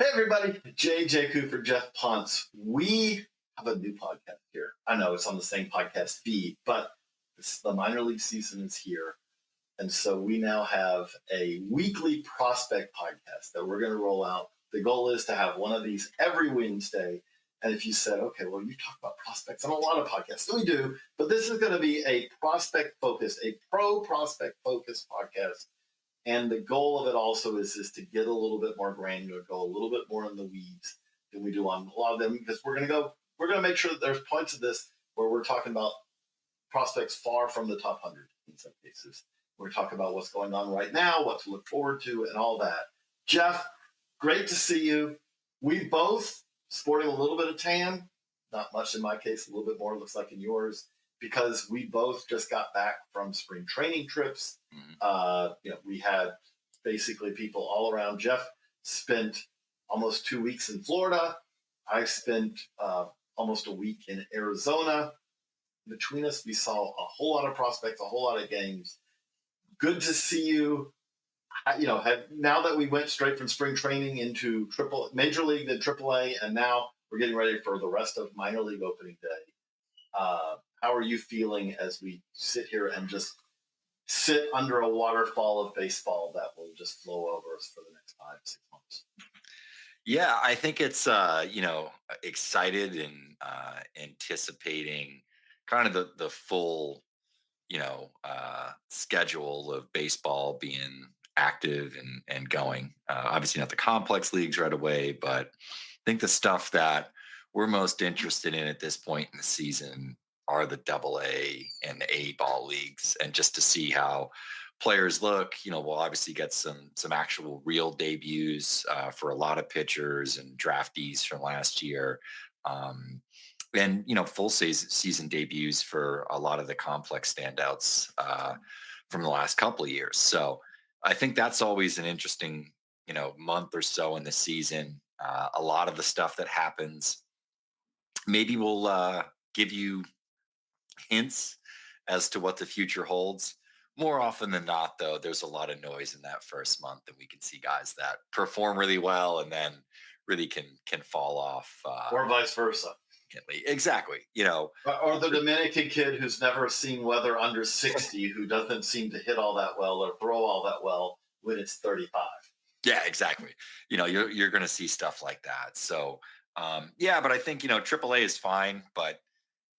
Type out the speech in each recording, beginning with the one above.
Hey, everybody. JJ Cooper, Geoff Pontes. We have a new podcast here. I know it's on the same podcast feed, but the minor league season is here. And so we now have a weekly prospect podcast that we're going to roll out. The goal is to have one of these every Wednesday. And if you said, okay, well, you talk about prospects on a lot of podcasts. So we do, but this is going to be a prospect focused, a pro prospect focused podcast. And the goal of it also is to get a little bit more granular, go a little bit more in the weeds than we do on a lot of them, because we're going to make sure that there's points of this where we're talking about prospects far from the top 100 in some cases. We're talking about what's going on right now, what to look forward to, and all that. Geoff, great to see you. We both sporting a little bit of tan, not much in my case, a little bit more looks like in yours, because we both just got back from spring training trips. We had basically people all around. Geoff spent almost 2 weeks in Florida. I spent almost a week in Arizona. Between us, we saw a whole lot of prospects, a whole lot of games. Good to see you. Now that we went straight from spring training into Major League, then AAA, and now we're getting ready for the rest of minor league opening day. How are you feeling as we sit here and just sit under a waterfall of baseball that will just flow over us for the next 5-6 months? Yeah, I think it's excited and anticipating kind of the full schedule of baseball being active and going. Obviously not the complex leagues right away, but I think the stuff that we're most interested in at this point in the season are the double A and the A ball leagues, and just to see how players look. We'll obviously get some actual real debuts for a lot of pitchers and draftees from last year. And full season debuts for a lot of the complex standouts from the last couple of years. So I think that's always an interesting month or so in the season. A lot of the stuff that happens maybe will give you hints as to what the future holds. More often than not, though, there's a lot of noise in that first month, and we can see guys that perform really well and then really can fall off. Or vice versa. Exactly. Or the Dominican kid who's never seen weather under 60, who doesn't seem to hit all that well or throw all that well when it's 35. Yeah, exactly. You're going to see stuff like that. So, but I think, AAA is fine. But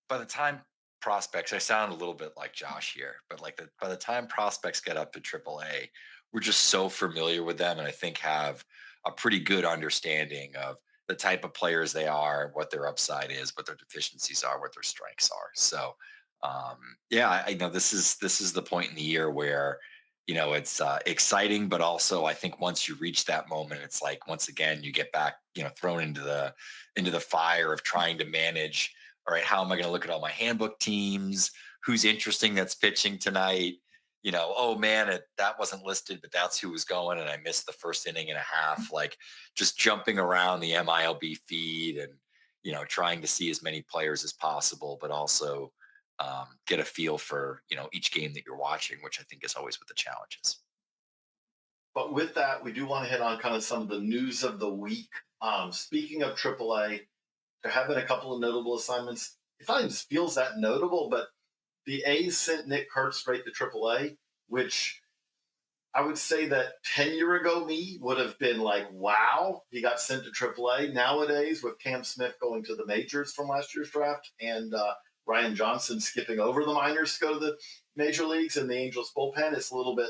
by the time prospects, I sound a little bit like Josh here, but by the time prospects get up to AAA, we're just so familiar with them, and I think have a pretty good understanding of the type of players they are, what their upside is, what their deficiencies are, what their strengths are. So, I know this is the point in the year where it's exciting, but also I think once you reach that moment, it's like once again you get back thrown into the fire of trying to manage. All right, how am I going to look at all my handbook teams? Who's interesting that's pitching tonight? Oh man, that wasn't listed, but that's who was going, and I missed the first inning and a half. Like just jumping around the MILB feed and trying to see as many players as possible, but also get a feel for each game that you're watching, which I think is always what the challenge is. But with that, we do want to hit on kind of some of the news of the week. Speaking of AAA, there have been a couple of notable assignments. It not even feels that notable, but the A's sent Nick Kurtz straight to AAA, which I would say that 10-year ago me would have been like, wow, he got sent to AAA. Nowadays, with Cam Smith going to the majors from last year's draft and Ryan Johnson skipping over the minors to go to the major leagues and the Angels bullpen, it's a little bit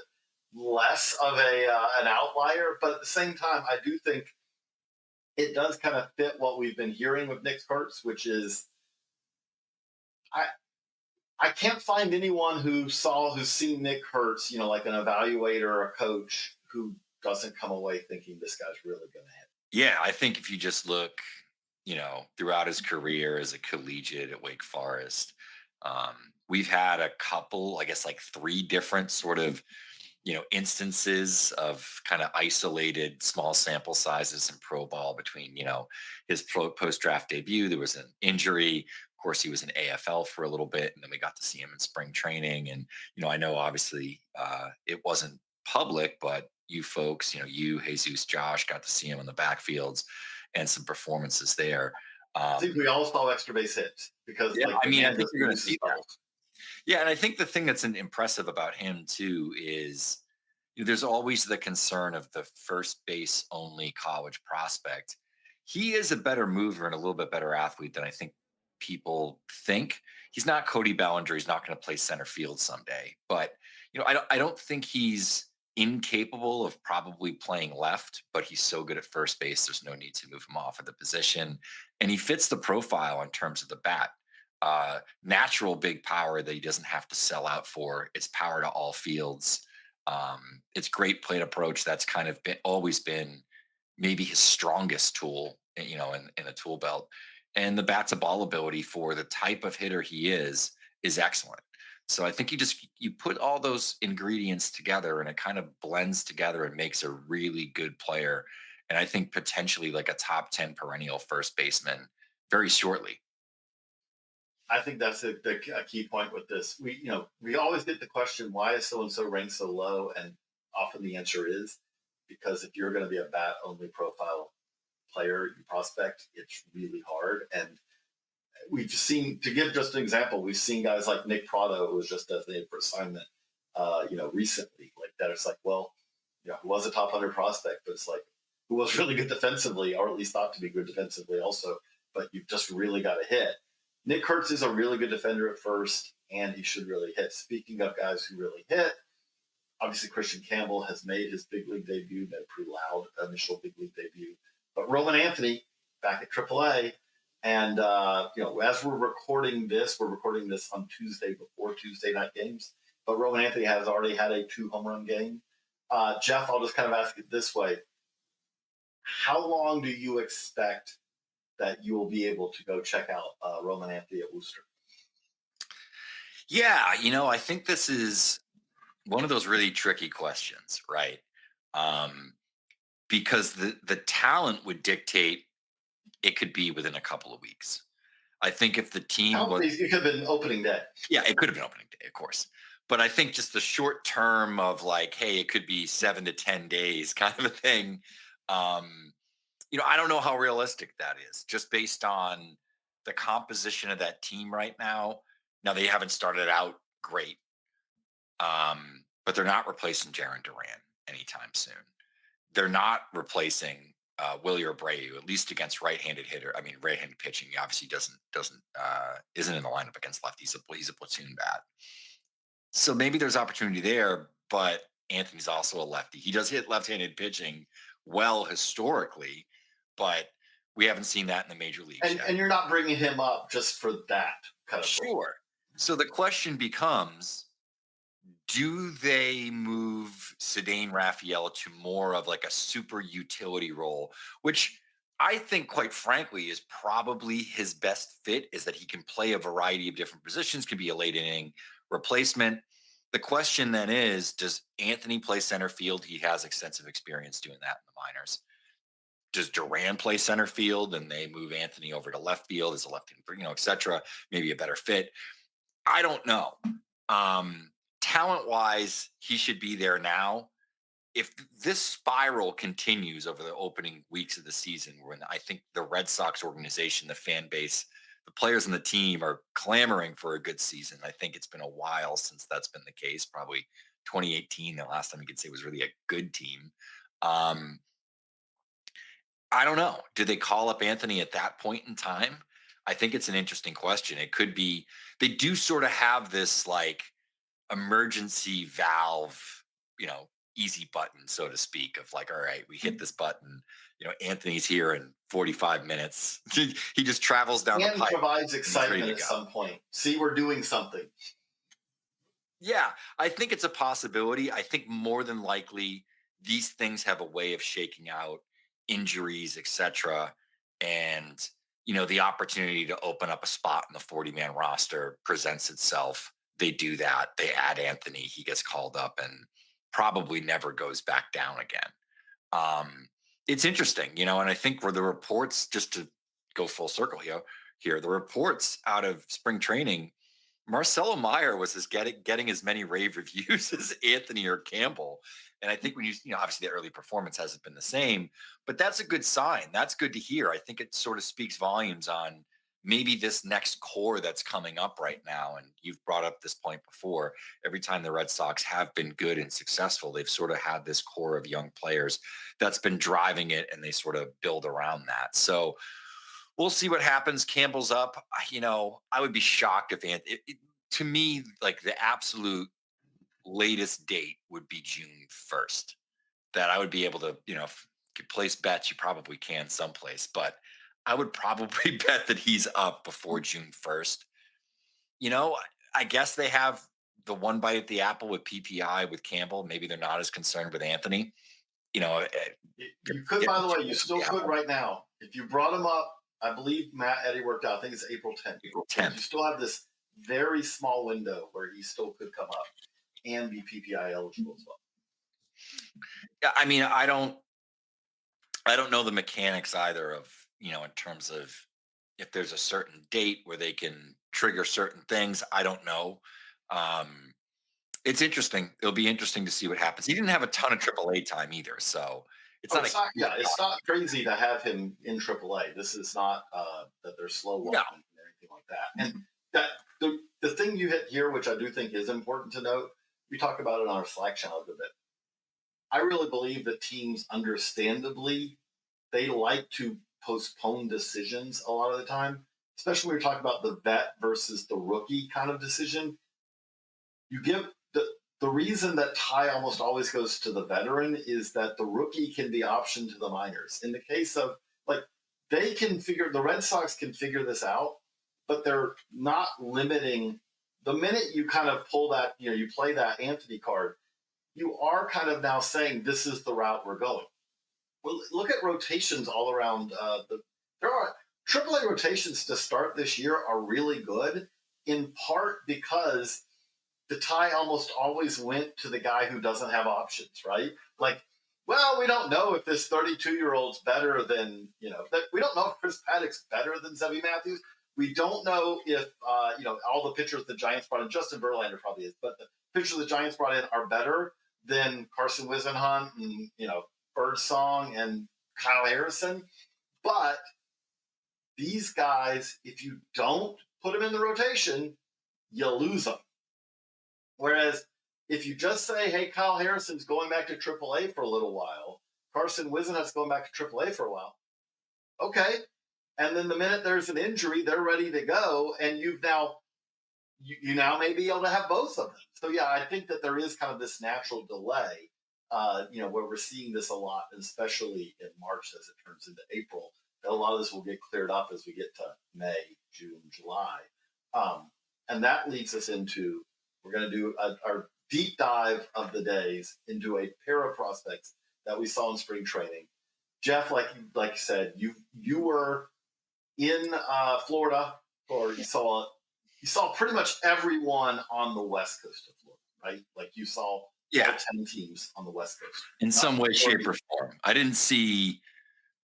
less of an outlier. But at the same time, I do think it does kind of fit what we've been hearing with Nick Kurtz, which is I can't find anyone who's seen Nick Kurtz, like an evaluator or a coach, who doesn't come away thinking this guy's really going to hit. Yeah, I think if you just look, throughout his career as a collegiate at Wake Forest, we've had a couple, I guess, like 3 different sort of instances of kind of isolated small sample sizes in pro ball between, his post-draft debut. There was an injury. Of course, he was in AFL for a little bit, and then we got to see him in spring training. And, I know obviously it wasn't public, but, you folks, you, Jesus, Josh, got to see him in the backfields and some performances there. I think we all saw extra base hits because Yeah, like I the mean, I man think doesn't you're going to use his see that. doubles. Yeah, and I think the thing that's impressive about him too is there's always the concern of the first base only college prospect. He is a better mover and a little bit better athlete than I think people think. He's not Cody Bellinger. He's not going to play center field someday. But I don't think he's incapable of probably playing left. But he's so good at first base. There's no need to move him off of the position, and he fits the profile in terms of the bat. Natural big power that he doesn't have to sell out for. It's power to all fields. It's great plate approach. That's kind of always been maybe his strongest tool, in a tool belt. And the bat to ball ability for the type of hitter he is excellent. So I think you put all those ingredients together and it kind of blends together and makes a really good player. And I think potentially like a top 10 perennial first baseman very shortly. I think that's a key point with this. We always get the question, why is so and so ranked so low? And often the answer is because if you're going to be a bat only profile player, you prospect, it's really hard. And we've seen, to give just an example, we've seen guys like Nick Prado, who was just designated for assignment, recently, like that. It's like, well, he was a top 100 prospect, but it's like, who was really good defensively, or at least thought to be good defensively also, but you've just really got to hit. Nick Kurtz is a really good defender at first, and he should really hit. Speaking of guys who really hit, obviously Christian Campbell has made his big league debut, made a pretty loud initial big league debut. But Roman Anthony back at AAA, and as we're recording this on Tuesday before Tuesday night games. But Roman Anthony has already had a 2 home run game. Geoff, I'll just kind of ask it this way: how long do you expect that you will be able to go check out Roman Anthony at Worcester? Yeah, I think this is one of those really tricky questions, right? Um, because the talent would dictate it could be within a couple of weeks. I think if the team was, It could have been opening day. yeah, it could have been opening day, of course. But I think just the short term of like, hey, it could be 7 to 10 days kind of a thing. Um, I don't know how realistic that is, just based on the composition of that team right now. Now they haven't started out great, but they're not replacing Jaron Duran anytime soon. They're not replacing Willie Abreu, at least against right-handed hitter. I mean, right-handed pitching. He obviously doesn't isn't in the lineup against lefties. He's a platoon bat. So maybe there's opportunity there, but Anthony's also a lefty. He does hit left-handed pitching well historically, but we haven't seen that in the major leagues yet. And you're not bringing him up just for that kind of Sure. So the question becomes, do they move Cedane Raphael to more of like a super utility role, which I think, quite frankly, is probably his best fit, is that he can play a variety of different positions, can be a late inning replacement. The question then is, does Anthony play center field? He has extensive experience doing that in the minors. Does Duran play center field and they move Anthony over to left field as a left, et cetera? Maybe a better fit. I don't know. Talent wise, he should be there now. If this spiral continues over the opening weeks of the season, when I think the Red Sox organization, the fan base, the players and the team are clamoring for a good season. I think it's been a while since that's been the case. Probably 2018, the last time you could say was really a good team. I don't know. Do they call up Anthony at that point in time? I think it's an interesting question. It could be, they do sort of have this like emergency valve, easy button, so to speak, of like, all right, we hit this button, Anthony's here in 45 minutes. He just travels down the and pipe. Provides excitement at some point. See, we're doing something. Yeah, I think it's a possibility. I think more than likely these things have a way of shaking out injuries, etc. And the opportunity to open up a spot in the 40-man roster presents itself. They do that. They add Anthony. He gets called up and probably never goes back down again. It's interesting, and I think where the reports, just to go full circle here, the reports out of spring training Marcelo Meyer was getting as many rave reviews as Anthony or Campbell. And I think when obviously the early performance hasn't been the same, but that's a good sign. That's good to hear. I think it sort of speaks volumes on maybe this next core that's coming up right now. And you've brought up this point before. Every time the Red Sox have been good and successful, they've sort of had this core of young players that's been driving it, and they sort of build around that. So we'll see what happens. Campbell's up. I would be shocked if to me, like the absolute latest date would be June 1st. That I would be able to, if you could place bets, you probably can someplace, but I would probably bet that he's up before June 1st. You know, I guess they have the one bite at the apple with PPI with Campbell. Maybe they're not as concerned with Anthony. You could, by the way, you still could right now. If you brought him up, I believe Matt Eddy worked out. I think it's April 10th. April You 10th. still have this very small window where he still could come up and be PPI eligible as well. Yeah, I mean, I don't know the mechanics either of, in terms of if there's a certain date where they can trigger certain things. I don't know. Um, it's interesting. It'll be interesting to see what happens. He didn't have a ton of AAA time either, so it's not it's not crazy to have him in AAA. This is not that they're slow walking or anything like that. And that the thing you hit here, which I do think is important to note, we talk about it on our Slack channel a bit. I really believe that teams, understandably, they like to postpone decisions a lot of the time, especially when you're talking about the vet versus the rookie kind of decision. You give the reason that Ty almost always goes to the veteran is that the rookie can be optioned to the minors. In the case of the Red Sox can figure this out, but they're not limiting. The minute you kind of pull that, you play that Anthony card, you are kind of now saying this is the route we're going. Well, look at rotations all around. There are AAA rotations to start this year are really good, in part because the tie almost always went to the guy who doesn't have options, right? Like, well, we don't know if this 32-year-old's better than, we don't know if Chris Paddock's better than Zebby Matthews. We don't know if, all the pitchers the Giants brought in, Justin Verlander probably is, but the pitchers the Giants brought in are better than Carson Wisenhunt and, Birdsong and Kyle Harrison. But these guys, if you don't put them in the rotation, you lose them. Whereas if you just say, hey, Kyle Harrison's going back to AAA for a little while, Carson Wisenhunt's going back to AAA for a while, okay. And then the minute there's an injury, they're ready to go, and you now may be able to have both of them. So yeah, I think that there is kind of this natural delay, where we're seeing this a lot, especially in March as it turns into April. A lot of this will get cleared up as we get to May, June, July, and that leads us into we're going to do our deep dive of the days into a pair of prospects that we saw in spring training. Geoff, like you said, you were in Florida, or you saw pretty much everyone on the west coast of Florida, right? Like you saw all 10 teams on the west coast. In some way, shape, or form. I didn't see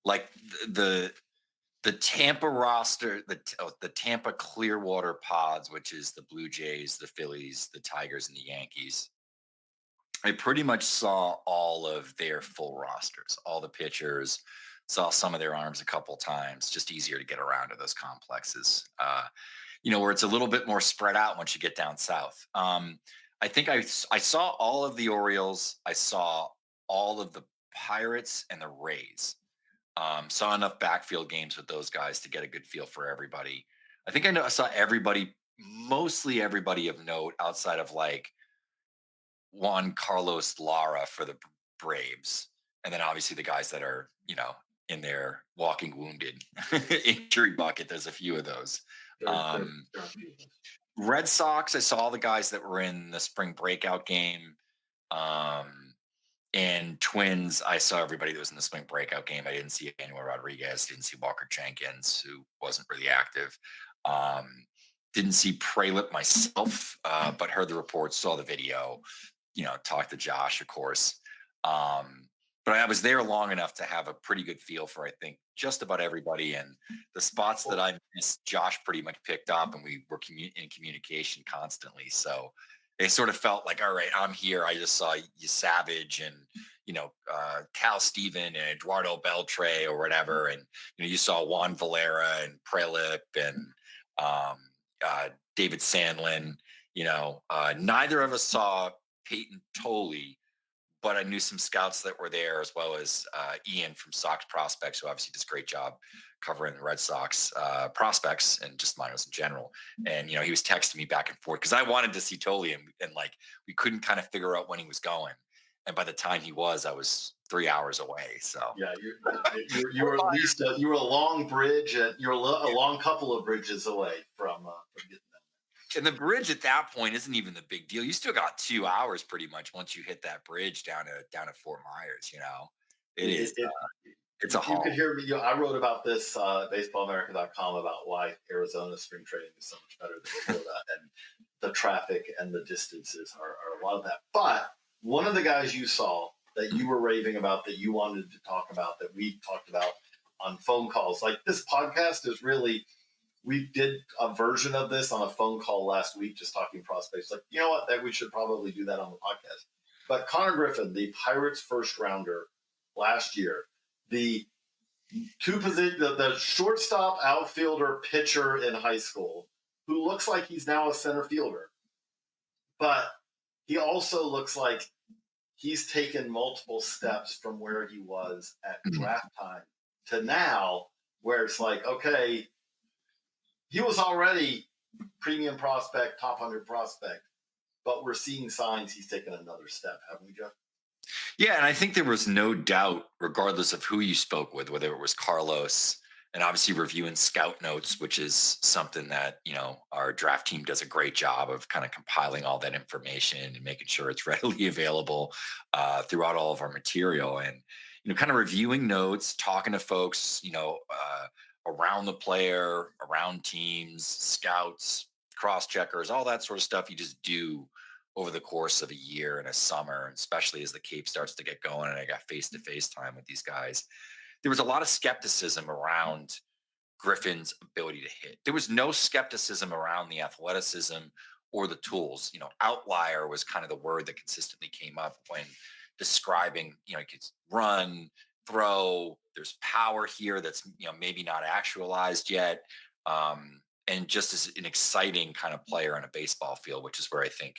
like the Tampa roster, the Tampa Clearwater Pods, which is the Blue Jays, the Phillies, the Tigers, and the Yankees. I pretty much saw all of their full rosters, all the pitchers, saw some of their arms a couple times, just easier to get around to those complexes, where it's a little bit more spread out once you get down south. I think I saw all of the Orioles. I saw all of the Pirates and the Rays. Saw enough backfield games with those guys to get a good feel for everybody. I think I saw mostly everybody of note outside of like Juan Carlos Lara for the Braves. And then obviously the guys that are, in their walking wounded injury bucket. There's a few of those. Red Sox, I saw the guys that were in the spring breakout game. And Twins, I saw everybody that was in the spring breakout game. I didn't see Manuel Rodriguez, didn't see Walker Jenkins, who wasn't really active. Didn't see Pralip myself, but heard the reports, saw the video, talked to Josh, of course. but I was there long enough to have a pretty good feel for, I think, just about everybody. And the spots that Well, I missed, Josh pretty much picked up, and we were in communication constantly. So it sort of felt like, all right, I'm here. I just saw you Savage and, Cal Steven and Eduardo Beltre or whatever. And, you saw Juan Valera and Prelip and um, David Sandlin. Neither of us saw Peyton Tolley, but I knew some scouts that were there, as well as Ian from Sox Prospects, who obviously does a great job covering the Red Sox prospects and just minors in general. And he was texting me back and forth because I wanted to see Tolley, and like we couldn't kind of figure out when he was going. And by the time he was, I was 3 hours away. So yeah, you were at least you were a long bridge, you're a long couple of bridges away from getting and the bridge at that point isn't even the big deal. You still got 2 hours pretty much once you hit that bridge down to Fort Myers. It is. it. It's a You could haul. hear me. I wrote about this baseballamerica.com about why Arizona spring training is so much better than Florida, and the traffic and the distances are a lot of that. But one of the guys you saw that you were raving about, that you wanted to talk about, that we talked about on phone calls, like this podcast is really, we did a version of this on a phone call last week, just talking prospects. Like, you know what, that we should probably do that on the podcast. But Konnor Griffin, the Pirates first rounder last year, the the shortstop, outfielder, pitcher in high school, who looks like he's now a center fielder, but he also looks like he's taken multiple steps from where he was at Mhm. draft time to now, where it's like, okay, he was already premium prospect, top 100 prospect, but we're seeing signs he's taken another step, haven't we, Geoff? Yeah, and I think there was no doubt, regardless of who you spoke with, whether it was Carlos, and obviously reviewing scout notes, which is something that our draft team does a great job of kind of compiling all that information and making sure it's readily available throughout all of our material, and kind of reviewing notes, talking to folks, around the player, around teams, scouts, cross checkers, all that sort of stuff you just do over the course of a year and a summer, especially as the Cape starts to get going and I got face to face time with these guys. There was a lot of skepticism around Griffin's ability to hit. There was no skepticism around the athleticism or the tools. Outlier was kind of the word that consistently came up when describing, he could run, throw, there's power here that's, maybe not actualized yet. And just as an exciting kind of player on a baseball field, which is where I think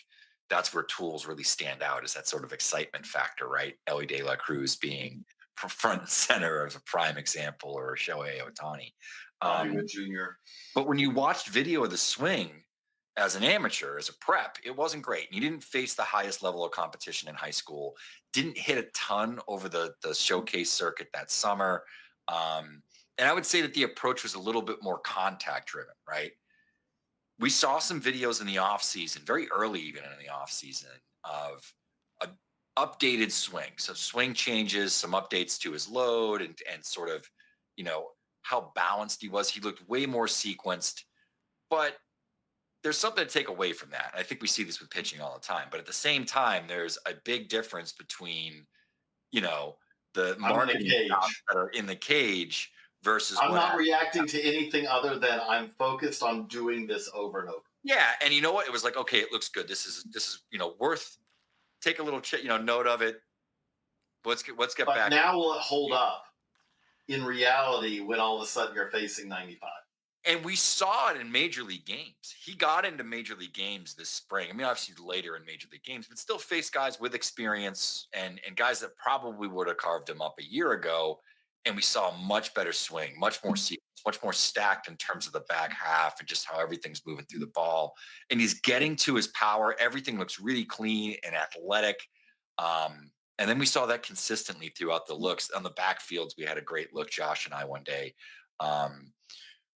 that's where tools really stand out, is that sort of excitement factor, right? Ellie De La Cruz being front and center as a prime example, or Shohei Ohtani. Bobby Um, Witt Jr. but when you watched video of the swing as an amateur, as a prep, it wasn't great. You didn't face the highest level of competition in high school, didn't hit a ton over the showcase circuit that summer. Um, and I would say that the approach was a little bit more contact driven, right? We saw some videos in the off season, very early, even in the off season, of a updated swing. So swing changes, some updates to his load, and sort of, you know, how balanced he was. He looked way more sequenced, but there's something to take away from that. I think we see this with pitching all the time, but at the same time, there's a big difference between, you know, the I'm in a marketing shots cage. that are in the cage versus I'm what. not reacting to anything other than I'm focused on doing this over and over. Yeah, and you know what? It was like, okay, it looks good. This is worth, take a little note of it. Let's get But back. now will it hold up in reality when all of a sudden you're facing 95? And we saw it in major league games. He got into major league games this spring. I mean, obviously later in major league games, but still faced guys with experience and guys that probably would have carved him up a year ago. And we saw a much better swing, much more sequence, much more stacked in terms of the back half and just how everything's moving through the ball. And he's getting to his power. Everything looks really clean and athletic. And then we saw that consistently throughout the looks on the backfields. We had a great look, Josh and I, one day.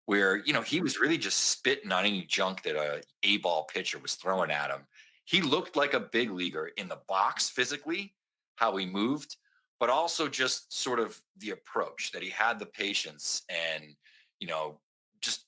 Where he was really just spitting on any junk that a ball pitcher was throwing at him. He looked like a big leaguer in the box physically, how he moved, but also just sort of the approach that he had, the patience, and just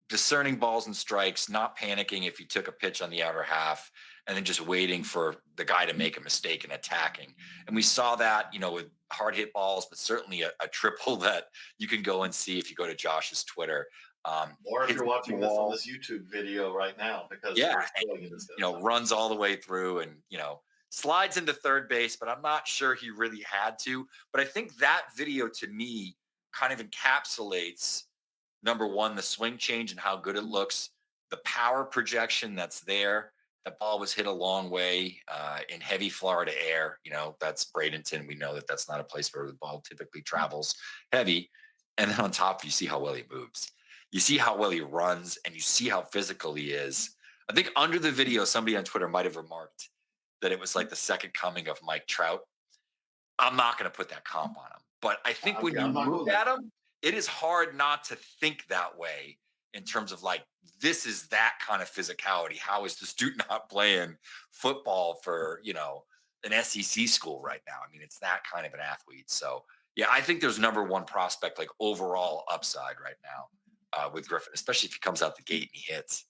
discerning balls and strikes, not panicking if he took a pitch on the outer half, and then just waiting for the guy to make a mistake and attacking. And we saw that, with hard hit balls, but certainly a triple that you can go and see if you go to Josh's Twitter. Or if Hits you're the watching this on wall. this YouTube video right now, because Yeah, we're showing you this kind of stuff. runs all the way through and, slides into third base, but I'm not sure he really had to. But I think that video to me kind of encapsulates number one, the swing change and how good it looks, the power projection that's there. The ball was hit a long way in heavy Florida air. That's Bradenton. We know that that's not a place where the ball typically travels heavy. And then on top, you see how well he moves. You see how well he runs, and you see how physical he is. I think under the video, somebody on Twitter might have remarked that it was like the second coming of Mike Trout. I'm not going to put that comp on him. But I think when Yeah, you I'm not look going there. at him, it is hard not to think that way in terms of like, this is that kind of physicality. How is this dude not playing football for, an SEC school right now? I mean, it's that kind of an athlete. So, yeah, I think there's number one prospect, like overall upside right now with Griffin, especially if he comes out the gate and he hits.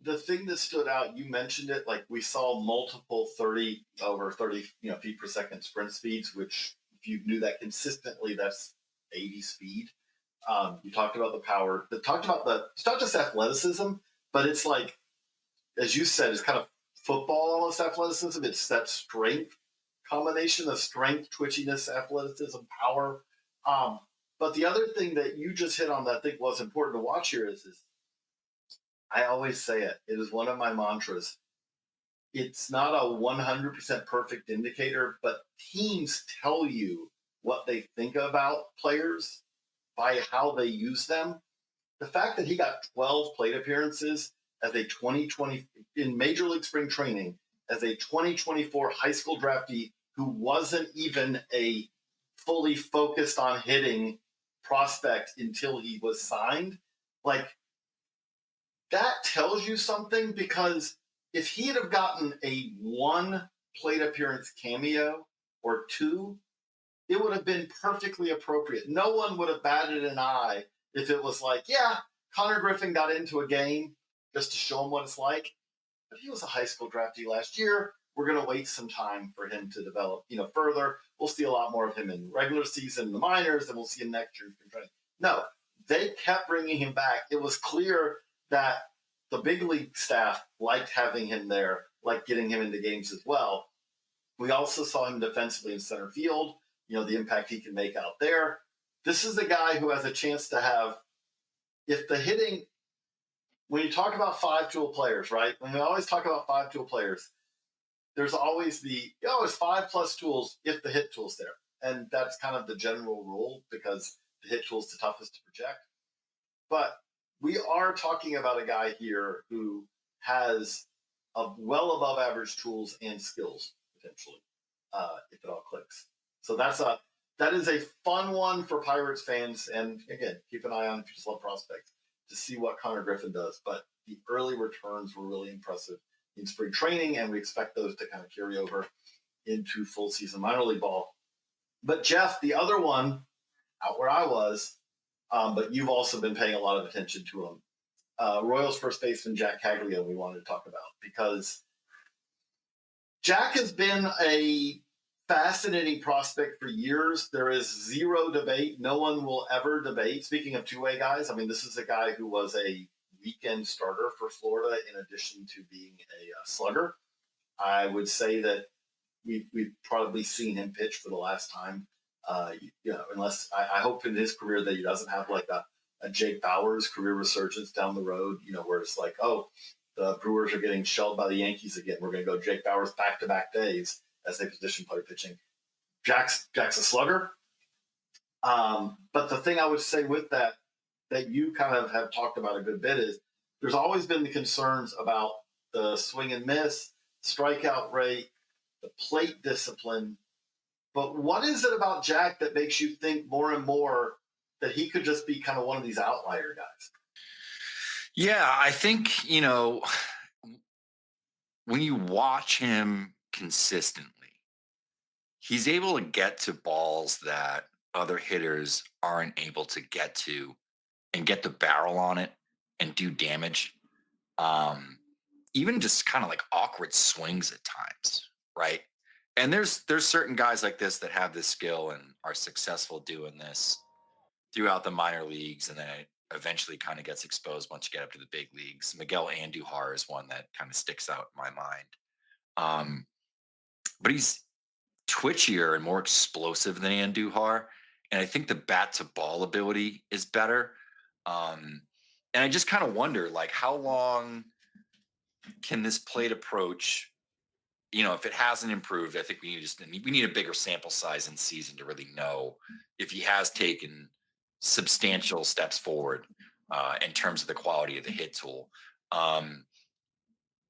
The thing that stood out, you mentioned it, like we saw multiple 30 over 30 feet per second sprint speeds, which if you knew that consistently, that's 80 speed. You talked about the power. Talked about it's not just athleticism, but it's like, as you said, it's kind of football almost athleticism. It's that strength combination of strength, twitchiness, athleticism, power. But the other thing that you just hit on that I think was important to watch here is I always say it. It is one of my mantras. It's not a 100% perfect indicator, but teams tell you what they think about players by how they use them. The fact that he got 12 plate appearances as a 2020 in Major League Spring Training as a 2024 high school draftee who wasn't even a fully focused on hitting prospect until he was signed, like that tells you something, because if he'd have gotten a one plate appearance cameo or two, it would have been perfectly appropriate. No one would have batted an eye if it was like, yeah, Konnor Griffin got into a game just to show him what it's like. But he was a high school draftee last year. We're going to wait some time for him to develop, further. We'll see a lot more of him in regular season, in the minors, and we'll see him next year. No, they kept bringing him back. It was clear that the big league staff liked having him there, liked getting him into games as well. We also saw him defensively in center field, the impact he can make out there. This is the guy who has a chance to have, if the hitting, when you talk about five-tool players, right? When we always talk about five-tool players, there's always it's 5+ tools if the hit tool's there. And that's kind of the general rule, because the hit tool's the toughest to project. But we are talking about a guy here who has a well above average tools and skills potentially, if it all clicks. So that is a fun one for Pirates fans, and again, keep an eye on if you just love prospects to see what Konnor Griffin does. But the early returns were really impressive in spring training, and we expect those to kind of carry over into full season minor league ball. But Geoff, the other one, out where I was, but you've also been paying a lot of attention to him. Royals first baseman Jac Caglianone we wanted to talk about, because Jack has been a fascinating prospect for years. There is zero debate. No one will ever debate. Speaking of two-way guys, I mean, this is a guy who was a weekend starter for Florida in addition to being a slugger. I would say that we've probably seen him pitch for the last time. Unless I hope in his career that he doesn't have like a Jake Bauers career resurgence down the road, where it's like, oh, the Brewers are getting shelled by the Yankees again. We're going to go Jake Bauers back-to-back days as a position player pitching. Jack's a slugger. But the thing I would say with that you kind of have talked about a good bit is there's always been the concerns about the swing and miss, strikeout rate, the plate discipline. But what is it about Jack that makes you think more and more that he could just be kind of one of these outlier guys? Yeah, I think, when you watch him consistently, he's able to get to balls that other hitters aren't able to get to and get the barrel on it and do damage. even just kind of like awkward swings at times, right? And there's certain guys like this that have this skill and are successful doing this throughout the minor leagues, and then it eventually kind of gets exposed once you get up to the big leagues. Miguel Andujar is one that kind of sticks out in my mind. Um, but he's twitchier and more explosive than Andujar, and I think the bat to ball ability is better. Um, and I just kind of wonder, like, how long can this plate approach? If it hasn't improved, I think we need a bigger sample size in season to really know if he has taken substantial steps forward in terms of the quality of the hit tool. Um,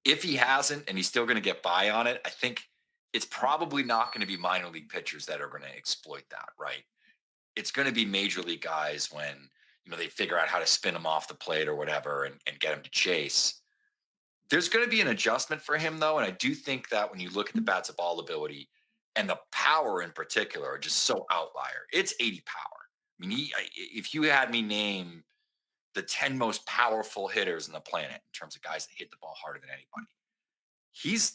if he hasn't, and he's still going to get by on it, I think it's probably not going to be minor league pitchers that are going to exploit that, right? It's going to be major league guys when they figure out how to spin him off the plate or whatever and get him to chase. There's going to be an adjustment for him, though, and I do think that when you look at the bats of ball ability and the power in particular are just so outlier. It's 80 power. I mean, if you had me name the 10 most powerful hitters on the planet in terms of guys that hit the ball harder than anybody,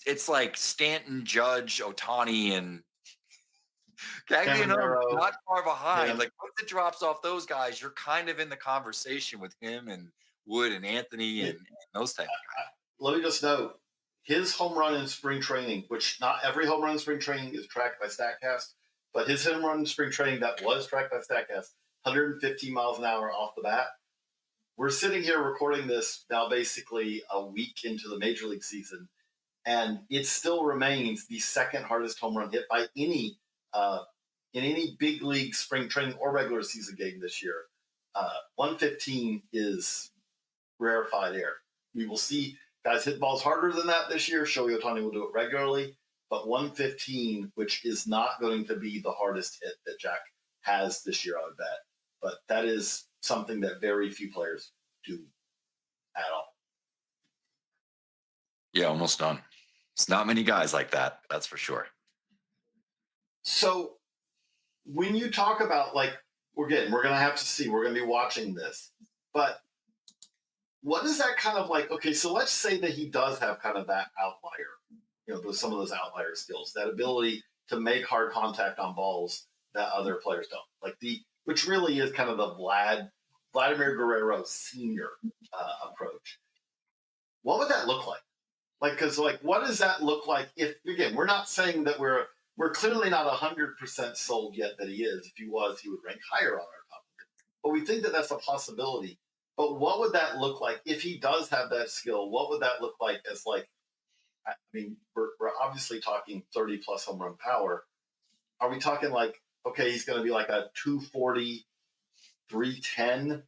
it's like Stanton, Judge, Otani, and Caglianone Cameron, not far behind. yeah. Like, once it drops off those guys, you're kind of in the conversation with him and Wood and Anthony and those type of guys. Let me just note his home run in spring training, which not every home run in spring training is tracked by StatCast, but his home run in spring training that was tracked by StatCast, 115 miles an hour off the bat. We're sitting here recording this now basically a week into the major league season, and it still remains the second hardest home run hit by any in any big league spring training or regular season game this year. 115 is rarefied air. We will see guys hit balls harder than that this year. Shohei Ohtani will do it regularly, but 115, which is not going to be the hardest hit that Jack has this year, I would bet. But that is something that very few players do at all. Yeah, almost none. It's not many guys like that. That's for sure. So when you talk about, like, we're going to have to see, we're going to be watching this, but what is that kind of like? Okay, so let's say that he does have kind of that outlier, some of those outlier skills, that ability to make hard contact on balls that other players don't, which really is kind of the Vladimir Guerrero Sr. Approach. What would that look like? Because what does that look like if, again, we're not saying that we're clearly not 100% sold yet that he is. If he was, he would rank higher on our top 100. But we think that that's a possibility. But what would that look like if he does have that skill? What would that look like as we're obviously talking 30 plus home run power. Are we talking okay, he's going to be like a 240, 310,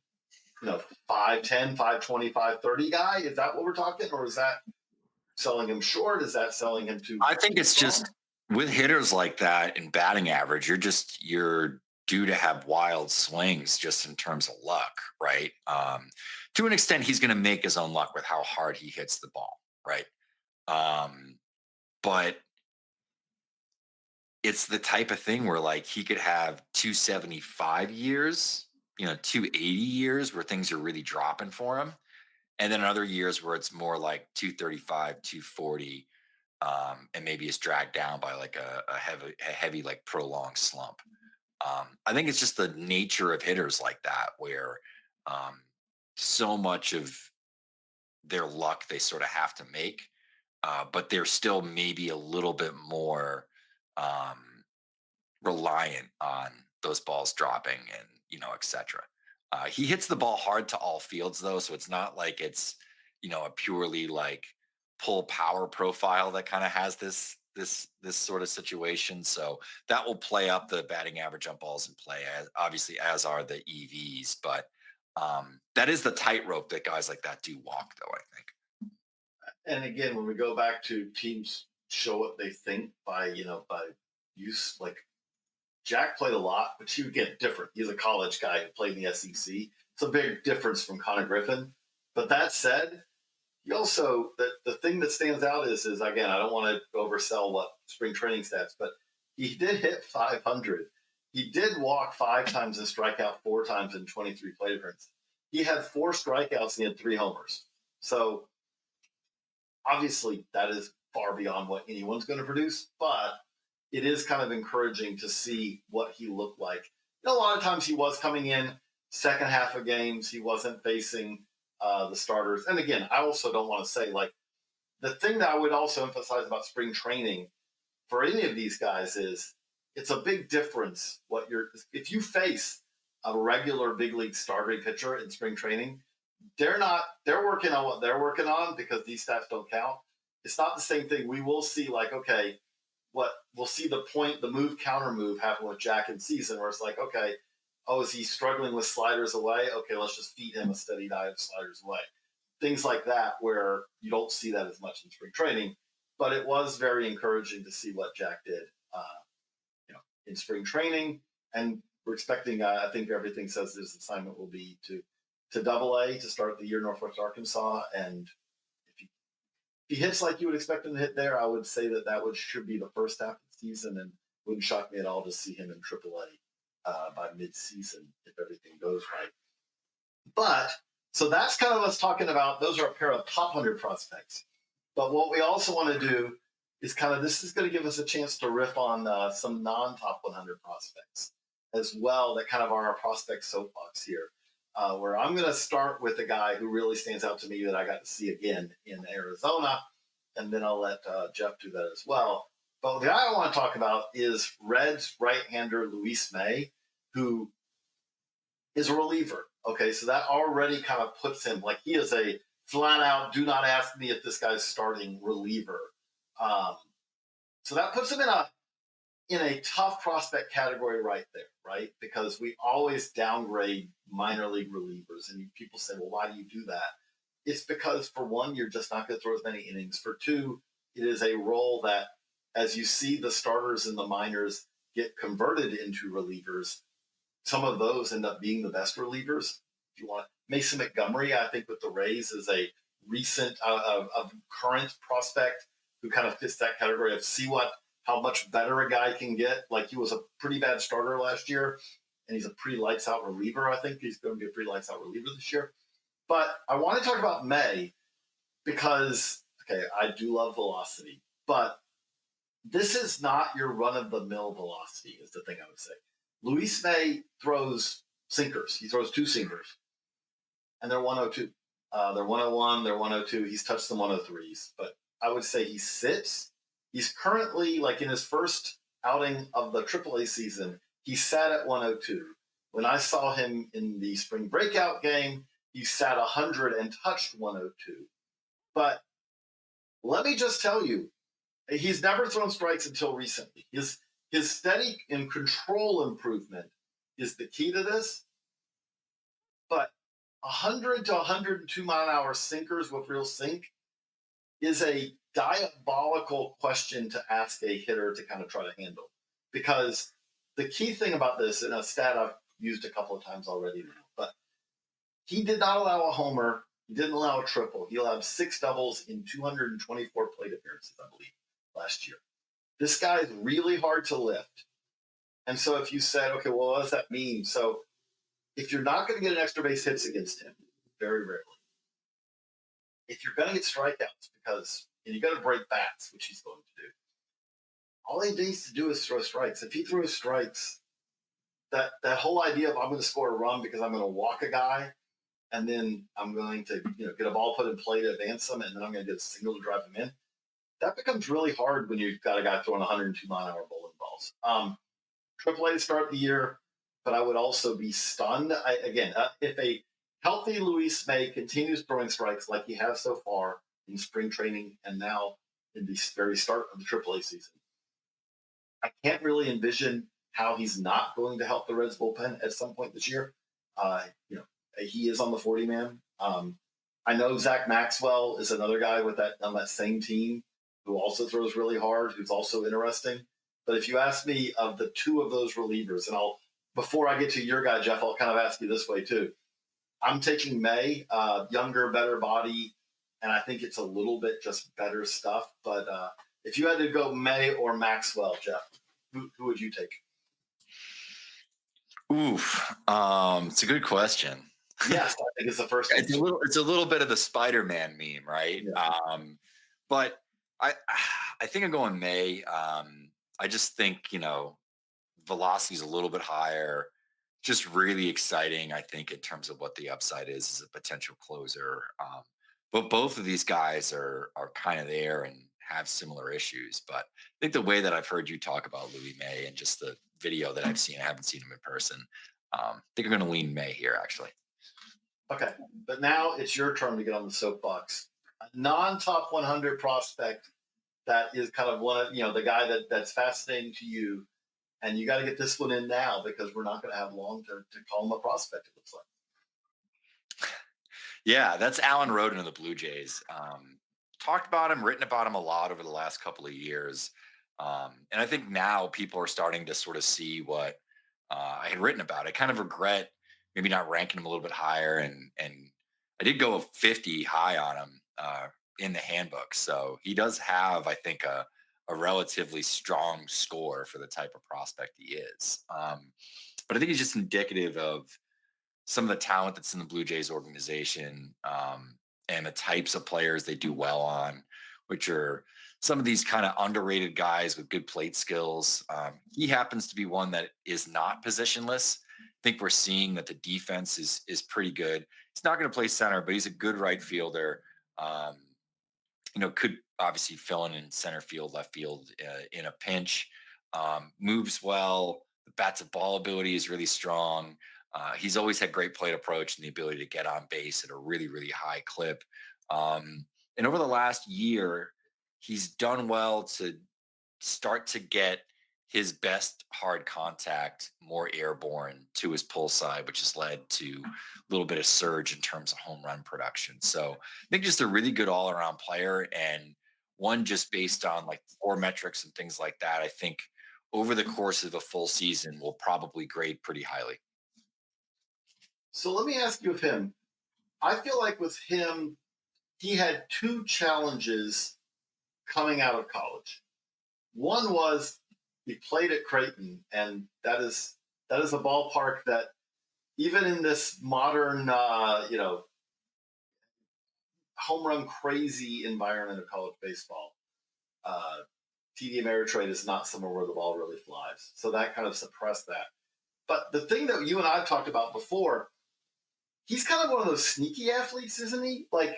510, 520, 530 guy? Is that what we're talking? Or is that selling him short? Is that selling him too? I think it's just with hitters like that in batting average, you're due to have wild swings just in terms of luck, right? To an extent, he's going to make his own luck with how hard he hits the ball, right? But it's the type of thing where he could have 275 years, 280 years where things are really dropping for him. And then other years where it's more like 235, 240, and maybe it's dragged down by a heavy prolonged slump. I think it's just the nature of hitters like that, where so much of their luck they sort of have to make, but they're still maybe a little bit more reliant on those balls dropping and et cetera. He hits the ball hard to all fields though, so it's not like it's a purely pull power profile that kind of has this sort of situation. So that will play up the batting average on balls in play, obviously, as are the EVs. But that is the tightrope that guys like that do walk, though, I think. And again, when we go back to teams show what they think by use, Jack played a lot, but he would get different. He's a college guy who played in the SEC. It's a big difference from Connor Griffin. But that said, he also, the thing that stands out is again, I don't want to oversell what spring training stats, but he did hit 500. He did walk 5 times and strike out 4 times in 23 plate appearances. He had 4 strikeouts and he had 3 homers. So Obviously, that is far beyond what anyone's going to produce, but it is kind of encouraging to see what he looked like. You know, a lot of times he was coming in second half of games, he wasn't facing the starters. And again, I also don't want to say, like, the thing that I would also emphasize about spring training for any of these guys is it's a big difference what you're if you face a regular big league starting pitcher in spring training, they're working on what they're working on because these stats don't count. It's not the same thing. We will see, like, okay, what we'll see the move counter move happen with Jack in season where it's like, okay, oh, is he struggling with sliders away? Okay, let's just feed him a steady diet of sliders away. Things like that where you don't see that as much in spring training, but it was very encouraging to see what Jack did, in spring training, and we're expecting. I think everything says his assignment will be to Double A to start the year, Northwest Arkansas, and if he hits like you would expect him to hit there, I would say that should be the first half of the season, and wouldn't shock me at all to see him in Triple A by mid-season if everything goes right. But so that's kind of us talking about those are a pair of top 100 prospects. But what we also want to do is this is going to give us a chance to riff on some non-top 100 prospects as well that kind of are our prospect soapbox here, where I'm going to start with a guy who really stands out to me that I got to see again in Arizona, and then I'll let Geoff do that as well. But the guy I want to talk about is Reds right-hander Luis Mey, who is a reliever. Okay, so that already kind of puts him, like, he is a flat-out, do not ask me if this guy's starting reliever. So that puts him in a tough prospect category right there, right? Because we always downgrade minor league relievers, and people say, well, why do you do that? It's because, for one, you're just not going to throw as many innings. For two, it is a role that, as you see the starters in the minors get converted into relievers, some of those end up being the best relievers. If you want, Mason Montgomery, I think with the Rays, is a recent, current prospect who kind of fits that category of how much better a guy can get. Like, he was a pretty bad starter last year, and he's a pretty lights out reliever. I think he's going to be a pretty lights out reliever this year. But I want to talk about May because, okay, I do love velocity, but this is not your run-of-the-mill velocity is the thing I would say. Luis Mey throws sinkers. He throws two sinkers, and they're 102. They're 101, they're 102. He's touched some 103s, but I would say he sits. He's currently, like, in his first outing of the AAA season, he sat at 102. When I saw him in the spring breakout game, he sat 100 and touched 102. But let me just tell you, he's never thrown strikes until recently. His steady and control improvement is the key to this. But 100 to 102 mile an hour sinkers with real sink is a diabolical question to ask a hitter to kind of try to handle. Because the key thing about this, and a stat I've used a couple of times already now, but he did not allow a homer. He didn't allow a triple. He allowed 6 doubles in 224 plate appearances, I believe, last year. This guy is really hard to lift. And so if you said, okay, well, what does that mean? So if you're not going to get an extra base hits against him, very rarely, if you're going to get strikeouts and you're going to break bats, which he's going to do, all he needs to do is throw strikes. If he throws strikes, that whole idea of I'm going to score a run because I'm going to walk a guy and then I'm going to get a ball put in play to advance him and then I'm going to get a single to drive him in, that becomes really hard when you've got a guy throwing 102 mile an hour bowling balls. AAA to start the year, but I would also be stunned. If a healthy Luis Mey continues throwing strikes like he has so far in spring training and now in the very start of the AAA season, I can't really envision how he's not going to help the Reds bullpen at some point this year. He is on the 40-man. I know Zach Maxwell is another guy on that same team who also throws really hard, who's also interesting. But if you ask me of the two of those relievers, and before I get to your guy, Geoff, I'll kind of ask you this way too. I'm taking May, younger, better body, and I think it's a little bit just better stuff. But if you had to go May or Maxwell, Geoff, who would you take? Oof, it's a good question. Yes, I think it's the first. It's a little bit of the Spider-Man meme, right? Yeah. But I I think I'm going May. I just think, velocity is a little bit higher. Just really exciting, I think, in terms of what the upside is as a potential closer. But both of these guys are kind of there and have similar issues. But I think the way that I've heard you talk about Louis May and just the video that I've seen, I haven't seen him in person. I think I'm going to lean May here, actually. Okay, but now it's your turn to get on the soapbox. A non-top 100 prospect that is kind of one of the guy that's fascinating to you, and you got to get this one in now because we're not going to have long to call him a prospect. It looks like. Yeah, that's Alan Roden of the Blue Jays. Talked about him, written about him a lot over the last couple of years. And I think now people are starting to sort of see what I had written about. I kind of regret maybe not ranking him a little bit higher, and I did go 50 high on him in the handbook. So he does have, I think, a relatively strong score for the type of prospect he is. But I think he's just indicative of some of the talent that's in the Blue Jays organization, and the types of players they do well on, which are some of these kind of underrated guys with good plate skills. He happens to be one that is not positionless. I think we're seeing that the defense is pretty good. He's not going to play center, but he's a good right fielder. Um, could obviously fill in center field, left field in a pinch. Moves well. The bats of ball ability is really strong. He's always had great plate approach and the ability to get on base at a really, really high clip. And over the last year, he's done well to start to get his best hard contact more airborne to his pull side, which has led to a little bit of surge in terms of home run production. So I think just a really good all around player, and one just based on like four metrics and things like that. I think over the course of a full season will probably grade pretty highly. So let me ask you of him. I feel like with him, he had two challenges coming out of college. One was he played at Creighton, and that is a ballpark that even in this modern, home run crazy environment of college baseball, uh, TD Ameritrade is not somewhere where the ball really flies. So that kind of suppressed that. But the thing that you and I've talked about before, he's kind of one of those sneaky athletes, isn't he? Like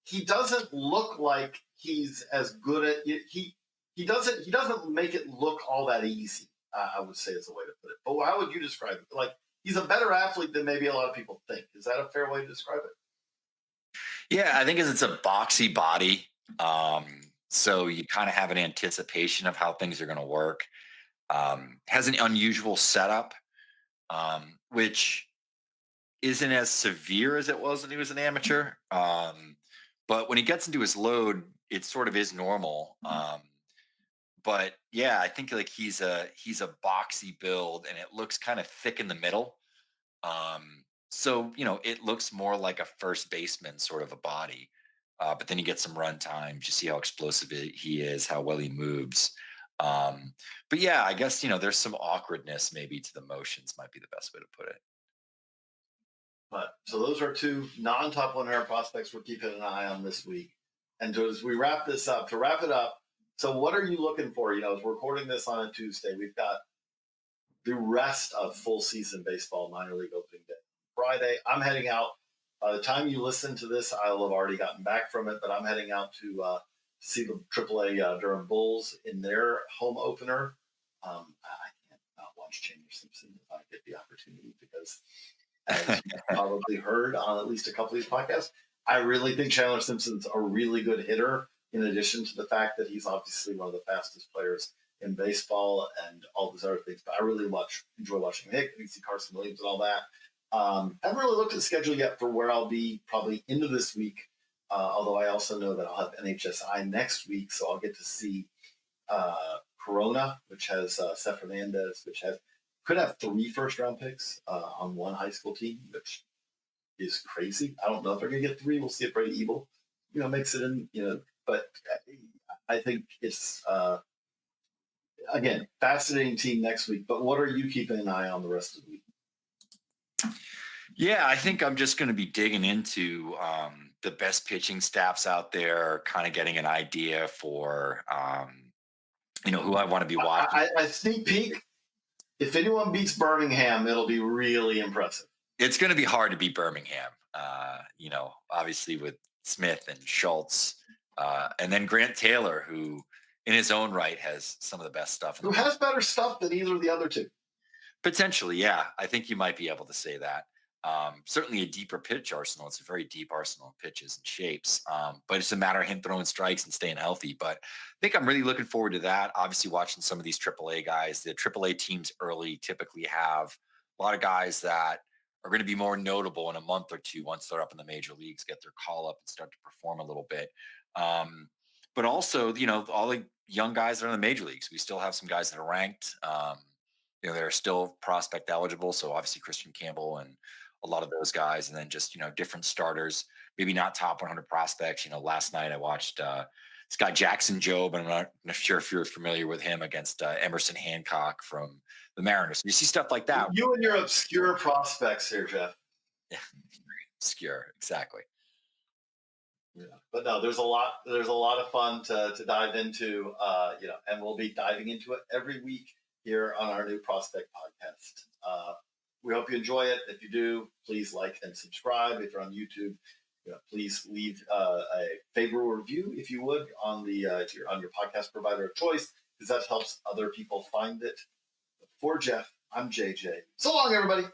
he doesn't look like he's as good at he doesn't make it look all that easy. I would say is a way to put it. But how would you describe it? Like he's a better athlete than maybe a lot of people think. Is that a fair way to describe it? Yeah, I think it's a boxy body. So you kind of have an anticipation of how things are going to work. Has an unusual setup, which isn't as severe as it was when he was an amateur. But when he gets into his load, it sort of is normal. But yeah, I think like he's a boxy build, and it looks kind of thick in the middle. So it looks more like a first baseman sort of a body. But then you get some run times. You see how explosive he is, how well he moves. But yeah, I guess there's some awkwardness maybe to the motions. Might be the best way to put it. But so those are two non-top 100 prospects we're keeping an eye on this week. And as we wrap this up, to wrap it up, so what are you looking for? As we're recording this on a Tuesday, we've got the rest of full season baseball minor league opening day. Friday, I'm heading out. By the time you listen to this, I'll have already gotten back from it, but I'm heading out to see the AAA Durham Bulls in their home opener. I can't not watch Chandler Simpson if I get the opportunity because, as you've probably heard on at least a couple of these podcasts, I really think Chandler Simpson's a really good hitter, in addition to the fact that he's obviously one of the fastest players in baseball and all those other things. But I really enjoy watching him hit. You see Carson Williams and all that. I haven't really looked at the schedule yet for where I'll be probably into this week, although I also know that I'll have NHSI next week, so I'll get to see Corona, which has Seth Hernandez, which could have 3 first-round picks on one high school team, which is crazy. I don't know if they're going to get 3. We'll see if Brady Evil, makes it in, but I think it's, again, fascinating team next week. But what are you keeping an eye on the rest of the week? Yeah, I think I'm just going to be digging into the best pitching staffs out there, kind of getting an idea for who I want to be watching. I sneak peek. If anyone beats Birmingham, it'll be really impressive. It's going to be hard to beat Birmingham. Obviously with Smith and Schultz, and then Grant Taylor, who in his own right has some of the best stuff. Who has better stuff than either of the other two? Potentially, yeah. I think you might be able to say that. Certainly a deeper pitch arsenal. It's a very deep arsenal of pitches and shapes. But it's a matter of him throwing strikes and staying healthy. But I think I'm really looking forward to that. Obviously, watching some of these AAA guys. The AAA teams early typically have a lot of guys that are going to be more notable in a month or two once they're up in the major leagues, get their call up and start to perform a little bit. But also, all the young guys that are in the major leagues. We still have some guys that are ranked. That are still prospect eligible. So obviously Christian Campbell and a lot of those guys, and then just different starters, maybe not top 100 prospects. Last night I watched this guy Jackson Jobe, and I'm not sure if you're familiar with him, against Emerson Hancock from the Mariners. You see stuff like that. You and your obscure prospects here, Geoff. Yeah, obscure, exactly. Yeah, but no, there's a lot of fun to dive into, and we'll be diving into it every week here on our new Prospect podcast. We hope you enjoy it. If you do, please like and subscribe. If you're on YouTube, please leave a favorable review, if you would, on your podcast provider of choice, because that helps other people find it. For Geoff, I'm JJ. So long, everybody.